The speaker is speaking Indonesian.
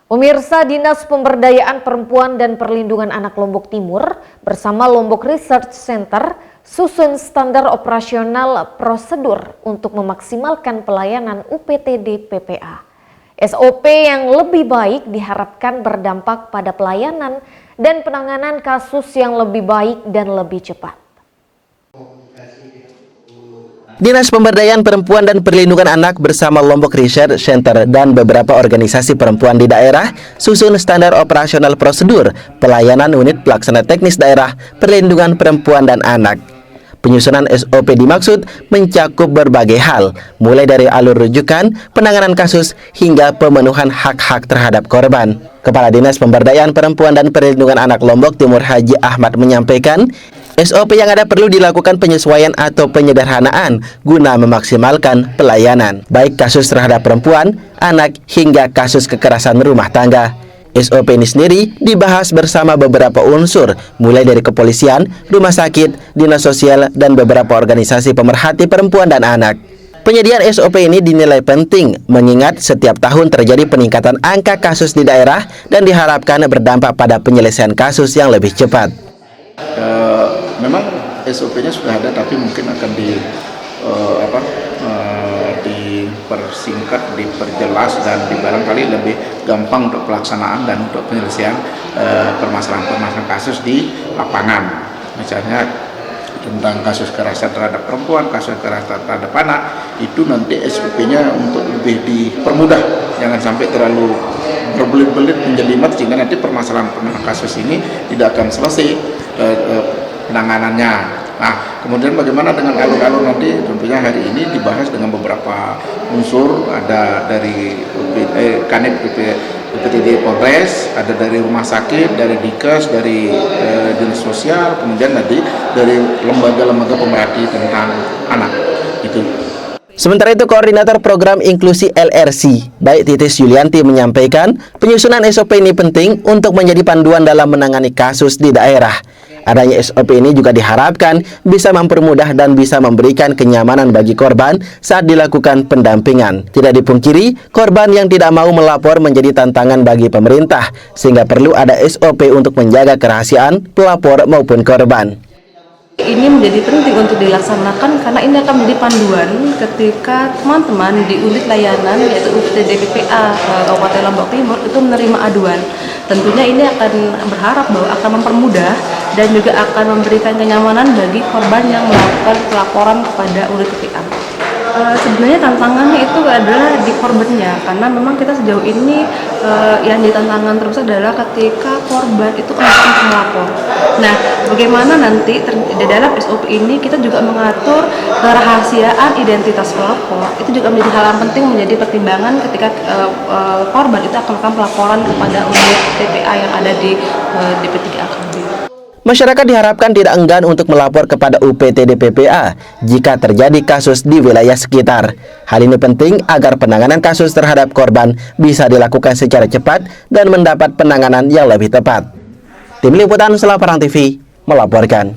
Pemirsa, Dinas Pemberdayaan Perempuan dan Perlindungan Anak Lombok Timur bersama Lombok Research Center susun standar operasional prosedur untuk memaksimalkan pelayanan UPTD PPA. SOP yang lebih baik diharapkan berdampak pada pelayanan dan penanganan kasus yang lebih baik dan lebih cepat. Dinas Pemberdayaan Perempuan dan Perlindungan Anak bersama Lombok Research Center dan beberapa organisasi perempuan di daerah susun standar operasional prosedur pelayanan unit pelaksana teknis daerah perlindungan perempuan dan anak. Penyusunan SOP dimaksud mencakup berbagai hal, mulai dari alur rujukan, penanganan kasus, hingga pemenuhan hak-hak terhadap korban. Kepala Dinas Pemberdayaan Perempuan dan Perlindungan Anak Lombok Timur Haji Ahmad menyampaikan, SOP yang ada perlu dilakukan penyesuaian atau penyederhanaan guna memaksimalkan pelayanan, baik kasus terhadap perempuan, anak, hingga kasus kekerasan rumah tangga. SOP ini sendiri dibahas bersama beberapa unsur, mulai dari kepolisian, rumah sakit, dinas sosial, dan beberapa organisasi pemerhati perempuan dan anak. Penyediaan SOP ini dinilai penting, mengingat setiap tahun terjadi peningkatan angka kasus di daerah dan diharapkan berdampak pada penyelesaian kasus yang lebih cepat. Memang SOP-nya sudah ada, tapi mungkin akan dipersingkat, diperjelas, dan barangkali lebih gampang untuk pelaksanaan dan untuk penyelesaian permasalahan-permasalahan kasus di lapangan. Misalnya tentang kasus kekerasan terhadap perempuan, kasus kekerasan terhadap anak, itu nanti SOP-nya untuk lebih dipermudah, jangan sampai terlalu berbelit-belit menjadi mat, sehingga nanti permasalahan kasus ini tidak akan selesai penanganannya. Nah, kemudian bagaimana dengan alur-alur nanti? Tentunya hari ini dibahas dengan beberapa unsur, ada dari Kanit UPTD Polres, ada dari rumah sakit, dari Dikes, dari dinas sosial, kemudian nanti dari lembaga-lembaga pemerhati tentang anak. Itu. Sementara itu, Koordinator Program Inklusi LRC, Baik Titis Yulianti menyampaikan, penyusunan SOP ini penting untuk menjadi panduan dalam menangani kasus di daerah. Adanya SOP ini juga diharapkan bisa mempermudah dan bisa memberikan kenyamanan bagi korban saat dilakukan pendampingan. Tidak dipungkiri, korban yang tidak mau melapor menjadi tantangan bagi pemerintah, sehingga perlu ada SOP untuk menjaga kerahasiaan pelapor maupun korban. Ini menjadi penting untuk dilaksanakan karena ini akan menjadi panduan ketika teman-teman di unit layanan yaitu UPTD PPA Kabupaten Lombok Timur itu menerima aduan. Tentunya ini akan berharap bahwa akan mempermudah dan juga akan memberikan kenyamanan bagi korban yang melakukan pelaporan kepada unit PPA. Sebenarnya tantangannya itu adalah di korbannya, karena memang kita sejauh ini yang jadi tantangan terbesar adalah ketika korban itu kemudian melapor. Nah, bagaimana nanti di dalam SOP ini kita juga mengatur kerahasiaan identitas pelapor, itu juga menjadi hal yang penting, menjadi pertimbangan ketika korban itu akan melakukan pelaporan kepada unit PPA yang ada di DP3 AKB. Masyarakat diharapkan tidak enggan untuk melapor kepada UPTD PPA jika terjadi kasus di wilayah sekitar. Hal ini penting agar penanganan kasus terhadap korban bisa dilakukan secara cepat dan mendapat penanganan yang lebih tepat. Tim Liputan Selaparang TV melaporkan.